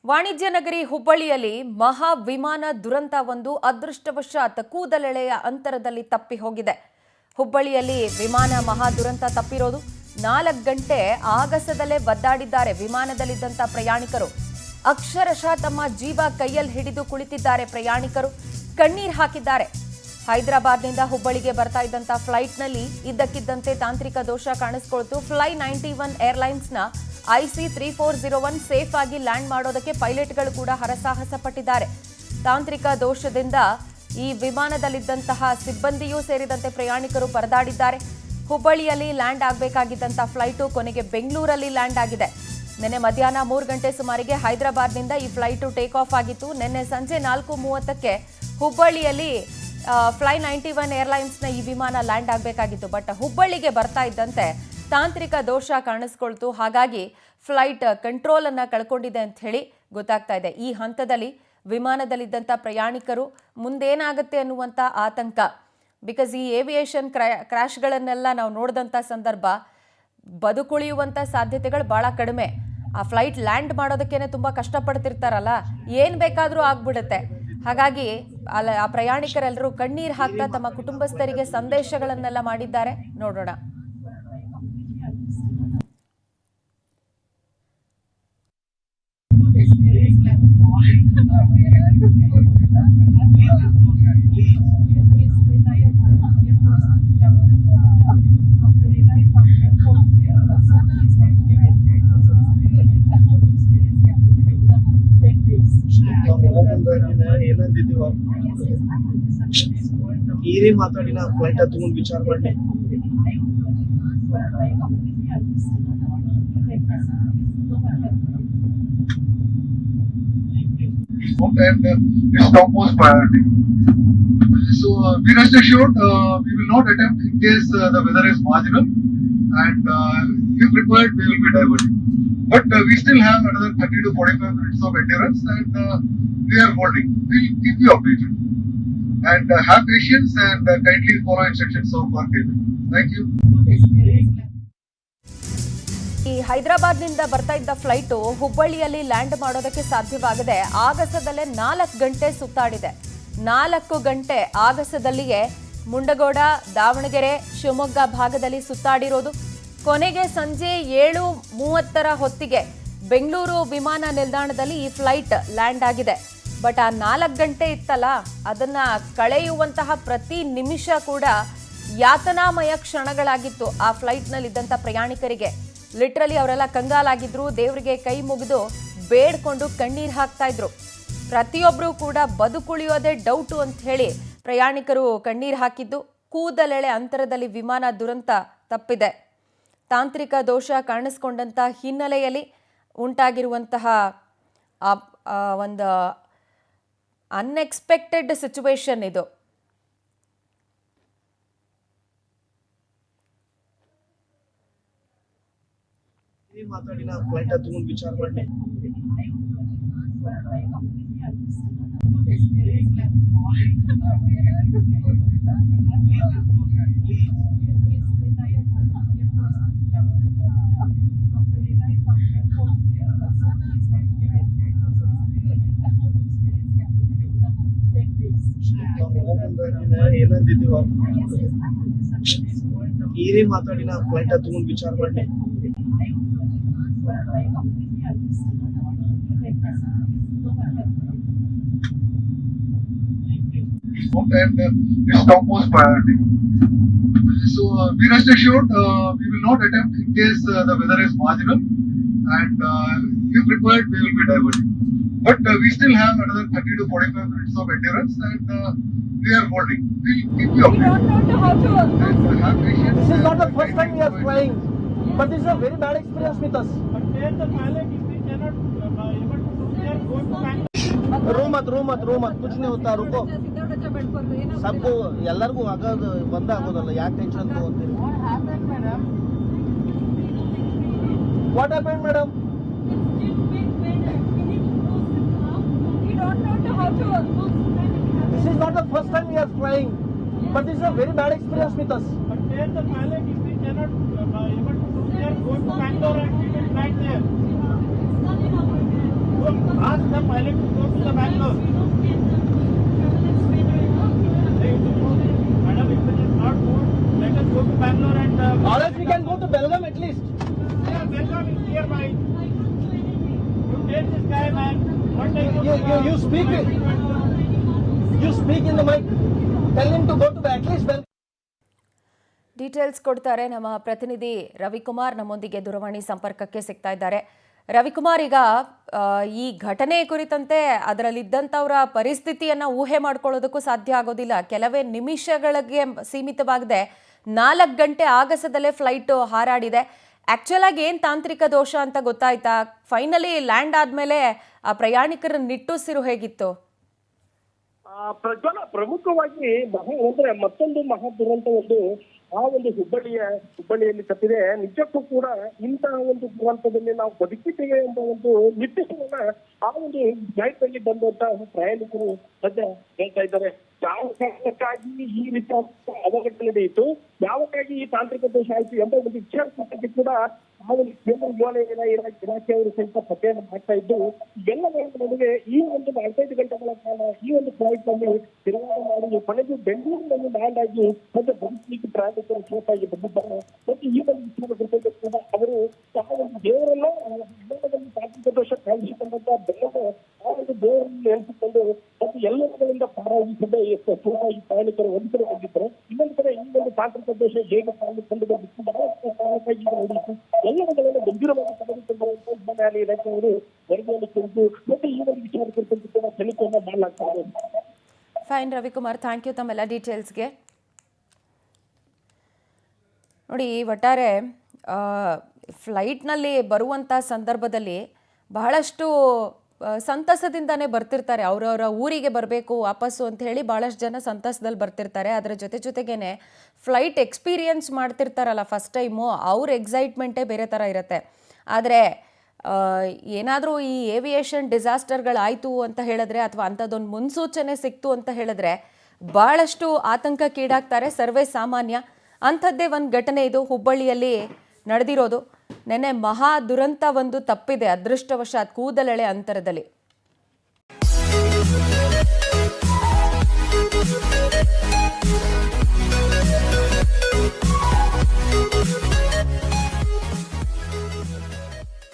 ವಾಣಿಜ್ಯ ನಗರಿ ಹುಬ್ಬಳ್ಳಿಯಲ್ಲಿ ಮಹಾ ವಿಮಾನ ದುರಂತ ಒಂದು ಅದೃಷ್ಟವಶಾತ್ ಕೂದಲೆಳೆಯ ಅಂತರದಲ್ಲಿ ತಪ್ಪಿ ಹೋಗಿದೆ. ಹುಬ್ಬಳ್ಳಿಯಲ್ಲಿ ವಿಮಾನ ಮಹಾ ದುರಂತ ತಪ್ಪಿರೋದು 4 ಗಂಟೆ ಆಗಸದಲ್ಲೇ ಒದ್ದಾಡಿದ್ದಾರೆ ವಿಮಾನದಲ್ಲಿದ್ದಂತ ಪ್ರಯಾಣಿಕರು. ಅಕ್ಷರಶಃ ತಮ್ಮ ಜೀವ ಕೈಯಲ್ಲಿ ಹಿಡಿದು ಕುಳಿತಿದ್ದಾರೆ ಪ್ರಯಾಣಿಕರು, ಕಣ್ಣೀರು ಹಾಕಿದ್ದಾರೆ. ಹೈದರಾಬಾದ್ನಿಂದ ಹುಬ್ಬಳ್ಳಿಗೆ ಬರ್ತಾ ಇದ್ದಂತ ಫ್ಲೈಟ್ನಲ್ಲಿ ಇದ್ದಕ್ಕಿದ್ದಂತೆ ತಾಂತ್ರಿಕ ದೋಷ ಕಾಣಿಸಿಕೊಳ್ತು. ಫ್ಲೈ 91 ಏರ್ಲೈನ್ಸ್ನ IC3401 ಸೇಫ್ ಆಗಿ ಲ್ಯಾಂಡ್ ಮಾಡೋದಕ್ಕೆ ಪೈಲಟ್ಗಳು ಕೂಡ ಹರಸಾಹಸ ಪಟ್ಟಿದ್ದಾರೆ. ತಾಂತ್ರಿಕ ದೋಷದಿಂದ ಈ ವಿಮಾನದಲ್ಲಿದ್ದಂತಹ ಸಿಬ್ಬಂದಿಯೂ ಸೇರಿದಂತೆ ಪ್ರಯಾಣಿಕರು ಪರದಾಡಿದ್ದಾರೆ. ಹುಬ್ಬಳ್ಳಿಯಲ್ಲಿ ಲ್ಯಾಂಡ್ ಆಗಬೇಕಾಗಿದ್ದಂಥ ಫ್ಲೈಟು ಕೊನೆಗೆ ಬೆಂಗಳೂರಲ್ಲಿ ಲ್ಯಾಂಡ್ ಆಗಿದೆ. ನಿನ್ನೆ ಮಧ್ಯಾಹ್ನ 3 ಗಂಟೆ ಸುಮಾರಿಗೆ ಹೈದರಾಬಾದ್ನಿಂದ ಈ ಫ್ಲೈಟು ಟೇಕ್ ಆಫ್ ಆಗಿತ್ತು. ನಿನ್ನೆ ಸಂಜೆ 4:30ಕ್ಕೆ ಹುಬ್ಬಳ್ಳಿಯಲ್ಲಿ ಫ್ಲೈ 91 ಏರ್ಲೈನ್ಸ್ನ ಈ ವಿಮಾನ ಲ್ಯಾಂಡ್ ಆಗಬೇಕಾಗಿತ್ತು. ಬಟ್ ಹುಬ್ಬಳ್ಳಿಗೆ ಬರ್ತಾ ಇದ್ದಂತೆ ತಾಂತ್ರಿಕ ದೋಷ ಕಾಣಿಸ್ಕೊಳ್ತು. ಹಾಗಾಗಿ ಫ್ಲೈಟ್ ಕಂಟ್ರೋಲ್ ಅನ್ನ ಕಳ್ಕೊಂಡಿದೆ ಅಂತ ಹೇಳಿ ಗೊತ್ತಾಗ್ತಾ ಇದೆ. ಈ ಹಂತದಲ್ಲಿ ವಿಮಾನದಲ್ಲಿದ್ದಂಥ ಪ್ರಯಾಣಿಕರು ಮುಂದೇನಾಗುತ್ತೆ ಅನ್ನುವಂಥ ಆತಂಕ. ಬಿಕಾಸ್ ಈ ಏವಿಯೇಷನ್ ಕ್ರ್ಯಾಶ್ಗಳನ್ನೆಲ್ಲ ನಾವು ನೋಡಿದಂಥ ಸಂದರ್ಭ ಬದುಕುಳಿಯುವಂಥ ಸಾಧ್ಯತೆಗಳು ಭಾಳ ಕಡಿಮೆ. ಆ ಫ್ಲೈಟ್ ಲ್ಯಾಂಡ್ ಮಾಡೋದಕ್ಕೇನೆ ತುಂಬ ಕಷ್ಟಪಡ್ತಿರ್ತಾರಲ್ಲ, ಏನು ಬೇಕಾದರೂ ಆಗ್ಬಿಡುತ್ತೆ. ಹಾಗಾಗಿ ಆ ಪ್ರಯಾಣಿಕರೆಲ್ಲರೂ ಕಣ್ಣೀರು ಹಾಕ್ತಾ ತಮ್ಮ ಕುಟುಂಬಸ್ಥರಿಗೆ ಸಂದೇಶಗಳನ್ನೆಲ್ಲ ಮಾಡಿದ್ದಾರೆ. ನೋಡೋಣ. ಏನೇನ್ ಮಾತಾಡಿನ ಫ್ಲೈಟ್ ತಗೊಂಡ್ ವಿಚಾರ ಮಾಡಿ and its topmost priority. So be rest assured, we will not attempt in case the weather is marginal, and if required, we will be diverting. But we still have another 30 to 45 minutes of endurance, and we are holding. We'll keep you updated. And have patience and kindly follow instructions of our table. Thank you. ಈ ಹೈದರಾಬಾದ್ನಿಂದ ಬರ್ತಾ ಇದ್ದ flight ಹುಬ್ಬಳ್ಳಿಯಲ್ಲಿ land ಮಾಡೋದಕ್ಕೆ ಸಾಧ್ಯವಾಗದೆ ಆಗಸದಲ್ಲೇ 4 ಗಂಟೆ ಸುತ್ತಾಡಿದೆ. 4 ಗಂಟೆ ಆಗಸದಲ್ಲಿಯೇ ಮುಂಡಗೋಡ, ದಾವಣಗೆರೆ, ಶಿವಮೊಗ್ಗ ಭಾಗದಲ್ಲಿ ಸುತ್ತಾಡಿರೋದು. ಕೊನೆಗೆ ಸಂಜೆ 7:30 ಹೊತ್ತಿಗೆ ಬೆಂಗಳೂರು ವಿಮಾನ ನಿಲ್ದಾಣದಲ್ಲಿ ಈ ಫ್ಲೈಟ್ ಲ್ಯಾಂಡ್ ಆಗಿದೆ. ಬಟ್ ಆ 4 ಗಂಟೆ ಇತ್ತಲ್ಲ, ಅದನ್ನ ಕಳೆಯುವಂತಹ ಪ್ರತಿ ನಿಮಿಷ ಕೂಡ ಯಾತನಾಮಯ ಕ್ಷಣಗಳಾಗಿತ್ತು ಆ ಫ್ಲೈಟ್ನಲ್ಲಿದ್ದಂಥ ಪ್ರಯಾಣಿಕರಿಗೆ. ಲಿಟ್ರಲಿ ಅವರೆಲ್ಲ ಕಂಗಾಲಾಗಿದ್ರು, ದೇವರಿಗೆ ಕೈ ಮುಗಿದು ಬೇಡ್ಕೊಂಡು ಕಣ್ಣೀರು ಹಾಕ್ತಾ ಇದ್ರು. ಪ್ರತಿಯೊಬ್ಬರು ಕೂಡ ಬದುಕುಳಿಯೋದೇ ಡೌಟು ಅಂತ ಹೇಳಿ ಪ್ರಯಾಣಿಕರು ಕಣ್ಣೀರು ಹಾಕಿದ್ದು. ಕೂದಲೆಳೆ ಅಂತರದಲ್ಲಿ ವಿಮಾನ ದುರಂತ ತಪ್ಪಿದೆ. ತಾಂತ್ರಿಕ ದೋಷ ಕಾಣಿಸ್ಕೊಂಡಂಥ ಹಿನ್ನೆಲೆಯಲ್ಲಿ ಉಂಟಾಗಿರುವಂತಹ ಒಂದು ಅನ್ಎಕ್ಸ್ಪೆಕ್ಟೆಡ್ ಸಿಚುವೇಶನ್ ಇದು. ಮಾತಾಡಿನ ಫ್ಲೈಟ್ ತಗೊಂಡ್ ವಿಚಾರ ಮಾಡಿ ಏನಂತಿದ್ದೀವ ಏನೇನ್ ಮಾತಾಡಿನ ಫ್ಲೈಟ್ ತಗೊಂಡ್ ವಿಚಾರ ಮಾಡಿ and its topmost priority. So be rest assured, we will not attempt in case the weather is marginal, and if required, we will be diverting. But we still have another 30 to 45 minutes of endurance, and we are holding. We'll keep you updated. And have patience. This is not the first time we are flying, but this is a very bad experience with us. But there the pilot, if we cannot able to do, they are going to Bangalore. रो मत कुछ नहीं होता, रुको. सबको ಎಲ್ಲರಿಗೂ ಆಗೋದು ಬಂದ ಆಗೋದಲ್ಲ, ಯಾಕೆ tension ತಗೊಂತೀರಿ? What happened, madam? This is not the first time we are flying, but this is a very bad experience with us. But there the pilot, if we cannot able to do, they are going to Bangalore and we will fly there. Ask the pilot to go to the Bangalore. Madam, if it is not good, let us go to Bangalore and. Or else we can go to Belgaum at least. Yeah, Belgaum is nearby. You take this guy, man. One day you speak. You speak in the mic. Tell him to go to at least Belgaum. Details ಕೊಡ್ತಾರೆ ನಮ್ಮ ಪ್ರತಿನಿಧಿ ರವಿಕುಮಾರ್ ನಮ್ಮೊಂದಿಗೆ ದೂರವಾಣಿ ಸಂಪರ್ಕಕ್ಕೆ ಸಿಗ್ತಾ ಇದ್ದಾರೆ. ರವಿಕುಮಾರ್, ಈಗ ಈ ಘಟನೆ ಕುರಿತಂತೆ ಅದರಲ್ಲಿದ್ದಂಥವರ ಪರಿಸ್ಥಿತಿಯನ್ನು ಊಹೆ ಮಾಡ್ಕೊಳ್ಳೋದಕ್ಕೂ ಸಾಧ್ಯ ಆಗೋದಿಲ್ಲ. ಕೆಲವೇ ನಿಮಿಷಗಳಿಗೆ ಸೀಮಿತವಾಗದೆ 4 ಗಂಟೆ ಆಗಸದಲ್ಲೇ ಫ್ಲೈಟ್ ಹಾರಾಡಿದೆ. ಆ್ಯಕ್ಚುಲ್ ಆಗಿ ಏನು ತಾಂತ್ರಿಕ ದೋಷ ಅಂತ ಗೊತ್ತಾಯ್ತಾ? ಫೈನಲಿ ಲ್ಯಾಂಡ್ ಆದಮೇಲೆ ಆ ಪ್ರಯಾಣಿಕರ ನಿಟ್ಟುಸಿರು ಹೇಗಿತ್ತು? ಪ್ರಜ್ವಲ, ಪ್ರಮುಖವಾಗಿ ಮತ್ತೊಂದು ಮಹಾ ದುರಂತ ಆ ಒಂದು ಹುಬ್ಬಳ್ಳಿಯಲ್ಲಿ ತಪ್ಪಿದೆ. ನಿಜಕ್ಕೂ ಕೂಡ ಇಂತಹ ಒಂದು ದುರಂತದಲ್ಲಿ ನಾವು ಬದುಕಿದ್ದೇವೆ ಎಂಬ ಒಂದು ನಿಟ್ಟಿನ ಆ ಒಂದು ಫ್ಲೈಟ್ ನಲ್ಲಿ ಬಂದಂತಹ ಪ್ರಯಾಣಿಕರು ಸದ್ಯ ಹೇಳ್ತಾ ಇದ್ದಾರೆ. ಯಾವ ಕಾರಣಕ್ಕಾಗಿ ಈ ರೀತಿಯ ಅವಘಟನೆ ನಡೆಯಿತು, ಯಾವಕ್ಕಾಗಿ ಈ ತಾಂತ್ರಿಕ ದೋಷ ಆಯಿತು ಎಂಬ ಒಂದು ವಿಚಾರ ಕೂಡ ಆ ಒಂದು ಕೇಂದ್ರ ವಿಮಾನಯಾನ ಇಲಾಖೆಯವರು ಸಹಿತ ಪತ್ತೆಯನ್ನು ಮಾಡ್ತಾ ಇದ್ದು, ಎಲ್ಲಗಳ ನಡುವೆ ಈ ಒಂದು 45 ಗಂಟೆಗಳ ಕಾಲ ಈ ಒಂದು ಫ್ಲೈಟ್ ನಲ್ಲಿ ತಿರುಗಾಟ ಮಾಡಿ ಕೊನೆಗೆ ಬೆಂಗಳೂರಿನಲ್ಲಿ ಲ್ಯಾಂಡ್ ಆಗಿ ಮತ್ತೆ ಬದುಕಲಿಕ್ಕೆ ಪ್ರಯಾಣಿಕರು ಸೇಫ್ ಆಗಿ ಬಂದಿದ್ದಾರೆ. ಮತ್ತು ಈ ಒಂದು ವಿಚಾರ ಜೊತೆಗೆ ಕೂಡ ಅವರು ಆ ಒಂದು ದೇವರನ್ನ ಎಲ್ಲದಲ್ಲಿ ತಾಂತ್ರಿಕ ದೋಷ ಕಾಣಿಸಿಕೊಂಡಂತ ಬೆಲ್ಲದ ಆ ಒಂದು ದೇವರನ್ನು ನೆನೆಸಿಕೊಂಡು ಮತ್ತು ಎಲ್ಲಗಳಿಂದ ಪಾರಾಗಿ ಈ ಪ್ರಯಾಣಿಕರು ಒಂದು ಕಡೆ ಹೋಗಿದ್ದಾರೆ. ಇನ್ನೊಂದು ಕಡೆ ಈ ಒಂದು ತಾಂತ್ರಿಕ ದೋಷ ಹೇಗೆ ಕಂಡು ಬಂದಿತ್ತು ಎಲ್ಲಗಳನ್ನು ಗಂಭೀರವಾಗಿ ತೆಗೆದುಕೊಂಡಂತ ವಿಮಾನಯಾನ ಇಲಾಖೆಯವರು ವರದಿಯನ್ನು ಕುರಿತು ಮತ್ತೆ ಈ ಒಂದು ವಿಚಾರ ಕುರಿತಂತೆ ಕೂಡ ತನಿಖೆಯನ್ನು ಮಾಡಲಾಗ್ತಾರೆ. ಫೈನ್ ರವಿಕುಮಾರ್, ಥ್ಯಾಂಕ್ ಯು ತಮ್ಮೆಲ್ಲ ಡೀಟೇಲ್ಸ್ಗೆ. ನೋಡಿ, ಒಟ್ಟಾರೆ ಫ್ಲೈಟ್ನಲ್ಲಿ ಬರುವಂಥ ಸಂದರ್ಭದಲ್ಲಿ ಬಹಳಷ್ಟು ಸಂತಸದಿಂದನೇ ಬರ್ತಿರ್ತಾರೆ. ಅವರವರ ಊರಿಗೆ ಬರಬೇಕು ವಾಪಸ್ಸು ಅಂತ ಹೇಳಿ ಭಾಳಷ್ಟು ಜನ ಸಂತಸದಲ್ಲಿ ಬರ್ತಿರ್ತಾರೆ. ಅದರ ಜೊತೆಗೇ ಫ್ಲೈಟ್ ಎಕ್ಸ್ಪೀರಿಯನ್ಸ್ ಮಾಡ್ತಿರ್ತಾರಲ್ಲ ಫಸ್ಟ್ ಟೈಮು, ಅವ್ರ ಎಕ್ಸೈಟ್ಮೆಂಟೇ ಬೇರೆ ಥರ ಇರುತ್ತೆ. ಆದರೆ ಏನಾದರೂ ಈ ಏವಿಯೇಷನ್ ಡಿಸಾಸ್ಟರ್ಗಳಾಯಿತು ಅಂತ ಹೇಳಿದ್ರೆ ಅಥವಾ ಅಂಥದ್ದೊಂದು ಮುನ್ಸೂಚನೆ ಸಿಕ್ತು ಅಂತ ಹೇಳಿದ್ರೆ ಭಾಳಷ್ಟು ಆತಂಕಕ್ಕೀಡಾಗ್ತಾರೆ ಸರ್ವೇ ಸಾಮಾನ್ಯ. ಅಂಥದ್ದೇ ಒಂದು ಘಟನೆ ಇದು ಹುಬ್ಬಳ್ಳಿಯಲ್ಲಿ ನಡೆದಿರೋದು. ನೆನ್ನೆ ಮಹಾ ದುರಂತ ಒಂದು ತಪ್ಪಿದೆ ಅದೃಷ್ಟವಶಾತ್ ಕೂದಲೆಳೆ ಅಂತರದಲ್ಲಿ.